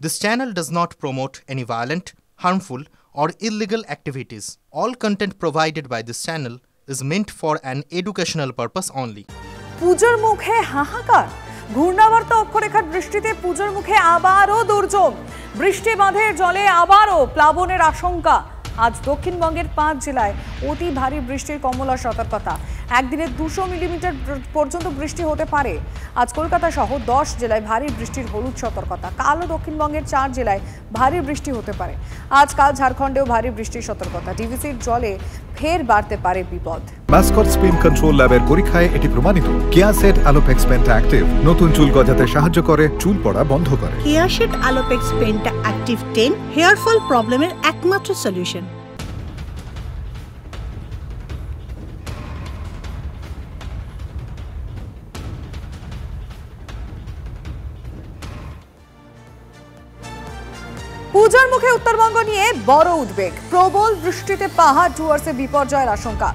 This channel does not promote any violent, harmful, or illegal activities. All content provided by this channel is meant for an educational purpose only. পূজোর মুখে হাহাকার, ঘূর্ণাবর্ত অক্ষরেখার বৃষ্টিতে পূজোর মুখে আবারও দুর্যোগ। বৃষ্টি বাঁধের জলে আবারও প্লাবনের আশঙ্কা। আজ দক্ষিণবঙ্গের 5 জেলায় অতি ভারী বৃষ্টির কমলা সতর্কতা। একদিনে 200 মিলিমিটার পর্যন্ত বৃষ্টি হতে পারে। আজ কলকাতা সহ 10 জেলায় ভারী বৃষ্টির হলুদ সতর্কতা। কালও দক্ষিণবঙ্গের 4 জেলায় ভারী বৃষ্টি হতে পারে। আজকাল ঝাড়খণ্ডেও ভারী বৃষ্টির সতর্কতা। ডিভিসির জলে ফের বাড়তে পারে বিপদ। মাস্কট স্পিন কন্ট্রোল ল্যাবের পরীক্ষায় এটি প্রমাণিত। কেয়াসেট আলোপেক্স পেন্টা অ্যাক্টিভ নতুন চুল গজাতে সাহায্য করে, চুল পড়া বন্ধ করে। Keya Seth Alopex penta active 10 hair fall প্রবলেমের একমাত্র সলিউশন। পূজার মুখে উত্তরবঙ্গ নিয়ে বড় উদ্বেগ। প্রবল বৃষ্টিতে পাহাড় ডুয়ার্সে বিপর্যয়ের আশঙ্কা।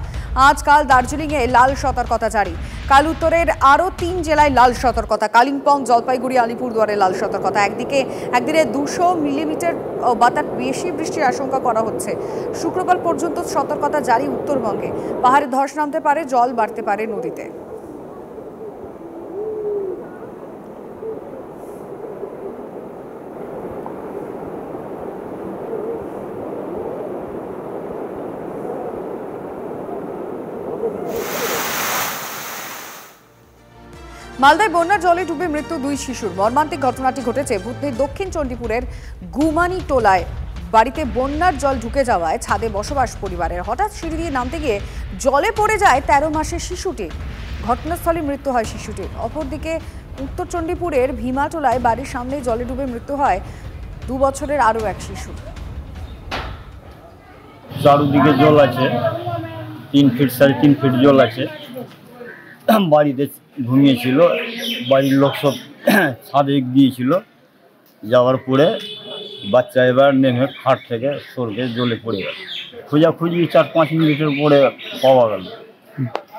আজকাল দার্জিলিংয়ে লাল সতর্কতা জারি। কাল উত্তরের আরও 3 জেলায় লাল সতর্কতা। কালিম্পং, জলপাইগুড়ি, আলিপুরদুয়ারে লাল সতর্কতা। একদিনে 200 মিলিমিটার বা তার বেশি বৃষ্টির আশঙ্কা করা হচ্ছে। শুক্রবার পর্যন্ত সতর্কতা জারি উত্তরবঙ্গে। পাহাড়ে ধস নামতে পারে, জল বাড়তে পারে নদীতে। মালদায় বন্যার জলে ডুবে মৃত্যু 2 শিশুর। মর্মান্তিক ঘটনাটি ঘটেছে ভূতনির দক্ষিণ চণ্ডীপুরের গুমানি টোলায়। বাড়িতে বন্যার জল ঢুকে যাওয়ায় ছাদে বসবাস পরিবারের। হঠাৎ সিঁড়ি দিয়ে নামতে গিয়ে জলে পড়ে যায় 13 মাসের শিশুটি। ঘটনাস্থলে মৃত্যু হয় শিশুটির। অপরদিকে উত্তর চণ্ডীপুরের ভীমাটোলায় বাড়ির সামনেই জলে ডুবে মৃত্যু হয় 2 বছরের আরও এক শিশু। চারদিকে জল আছে, 3 ফিট 3.5 ফিট জল আছে। বাড়িতে ঘুমিয়েছিল, বাড়ির লোক সব ছাদে গিয়েছিল। যাওয়ার পরে বাচ্চা এবার নেমে খাট থেকে সরকে জলে পড়ে গেল। খোঁজাখুঁজি 4-5 মিনিটের পরে পাওয়া গেল।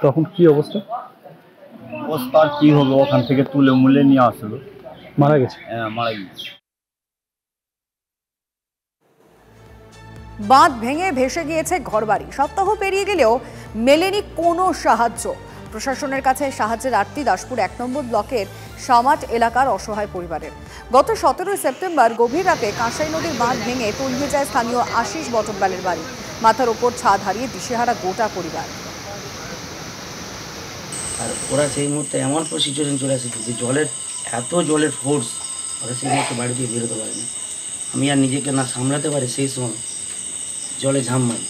তখন কি অবস্থা? অবস্থা আর কি হবে, ওখান থেকে তুলে মুলে নিয়ে আসলো। মারা গেছে? হ্যাঁ, মারা গেছে। বাঁধ ভেঙে ভেসে গিয়েছে ঘরবাড়ি। সপ্তাহ পেরিয়ে গেলেও মেলেনি কোনো সাহায্য। প্রশাসনের কাছে সাহায্যের আরতি দাসপুর 1 নম্বর ব্লকের সামাট এলাকার অসহায় পরিবারের। গত 17 সেপ্টেম্বর গভীর রাতে কাঁসাই নদীর বাঁধ ভেঙে তলিয়ে যায় স্থানীয় আশিস বটমবালের বাড়ি। মাথার ওপর ছাদ হারিয়ে দিশেহারা গোটা পরিবার। আর ওরা সেই মুহূর্তে এমন সিচুয়েশন চলে এসেছে যে জলের ফোর্স, ওরা সেই মুহূর্তে বাড়ি দিয়ে বেরোতে পারেনি। আমি আর নিজেকে না সামলাতে পারি সেই সময় জলে ঝাঁপ মারি।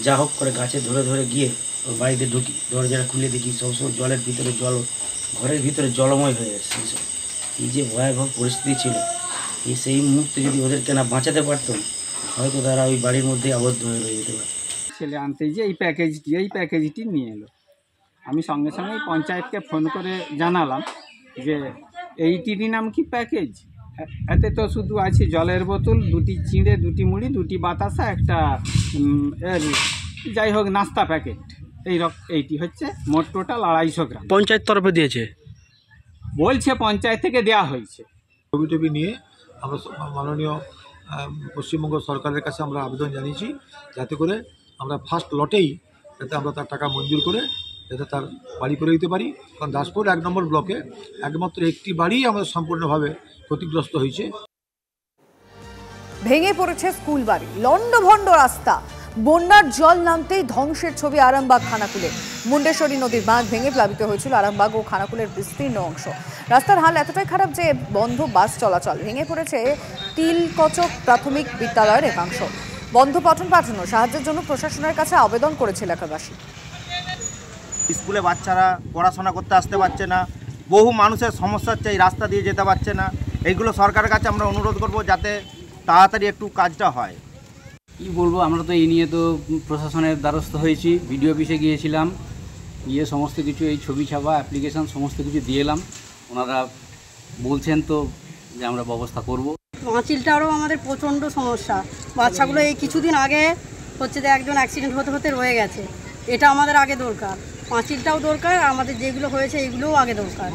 যা হোক করে গাছে ধরে ধরে গিয়ে ওর বাড়িতে ঢুকি, দরজাটা খুলে দেখি সবসময় জলের ভিতরে ঘরের ভিতরে জলময় হয়ে গেছে। এই যে ভয়াবহ পরিস্থিতি ছিল, সেই মুহূর্তে যদি ওদেরকে না বাঁচাতে পারতাম, হয়তো তারা ওই বাড়ির মধ্যে আবদ্ধ হয়ে রয়ে যেতে পারত। ছেলে আনতে যে এই প্যাকেজটি নিয়ে এলো। আমি সঙ্গে সঙ্গে পঞ্চায়েতকে ফোন করে জানালাম যে এইটিরই নাম কি প্যাকেজ? এতে তো শুধু আছে জলের বোতল, 2টি চিঁড়ে, 2টি মুড়ি, 2টি বাতাসা, একটা যাই হোক নাস্তা প্যাকেট। এইটি হচ্ছে মোট টোটাল 250 গ্রাম। পঞ্চায়েত তরফে দিয়েছে বলছে, পঞ্চায়েত থেকে দেওয়া হয়েছে। ছবি নিয়ে আমরা মাননীয় পশ্চিমবঙ্গ সরকারের কাছে আমরা আবেদন জানিয়েছি, যাতে করে আমরা ফার্স্ট লটেই যাতে আমরা তার টাকা মঞ্জুর করে যাতে তার বাড়ি করে দিতে পারি। কারণ দাসপুর 1 নম্বর ব্লকে একমাত্র একটি বাড়িই আমাদের সম্পূর্ণভাবে ক্ষতিগ্রস্ত হয়েছে। ভেঙে পড়েছে স্কুল বাড়ি, লন্ডভন্ড রাস্তা। বন্যার জল নামতেই ধ্বংসের ছবি আরামবাগ খানাকুলে। মুন্ডেশ্বরী নদীর বাঁধ ভেঙে প্লাবিত হয়েছিল আরামবাগ ও খানাকুলের বিস্তীর্ণ অংশ। রাস্তার হাল এতটাই খারাপ যে বন্ধ বাস চলাচল। ভেঙে পড়েছে তিলকচক প্রাথমিক বিদ্যালয়ের একাংশ। বন্ধ পঠন পাঠানো সাহায্যের জন্য প্রশাসনের কাছে আবেদন করেছে এলাকাবাসী। স্কুলে বাচ্চারা পড়াশোনা করতে আসতে পারছে না, বহু মানুষের সমস্যা হচ্ছে, এই রাস্তা দিয়ে যেতে পারছে না। এইগুলো সরকারের কাছে আমরা অনুরোধ করব যাতে তাড়াতাড়ি একটু কাজটা হয়। কি বলবো, আমরা তো এই নিয়ে তো প্রশাসনের দ্বারস্থ হয়েছি, বিডিও অফিসে গিয়েছিলাম, গিয়ে সমস্ত কিছু এই ছবি ছাপা অ্যাপ্লিকেশন সমস্ত কিছু দিয়ে এলাম। ওনারা বলছেন তো যে আমরা ব্যবস্থা করব। পাঁচিলটারও আমাদের প্রচণ্ড সমস্যা। বাচ্চাগুলো এই কিছুদিন আগে হচ্ছে যে একজন অ্যাক্সিডেন্ট হতে রয়ে গেছে। এটা আমাদের আগে দরকার, পাঁচিলটাও দরকার, আমাদের যেগুলো হয়েছে এগুলোও আগে দরকার।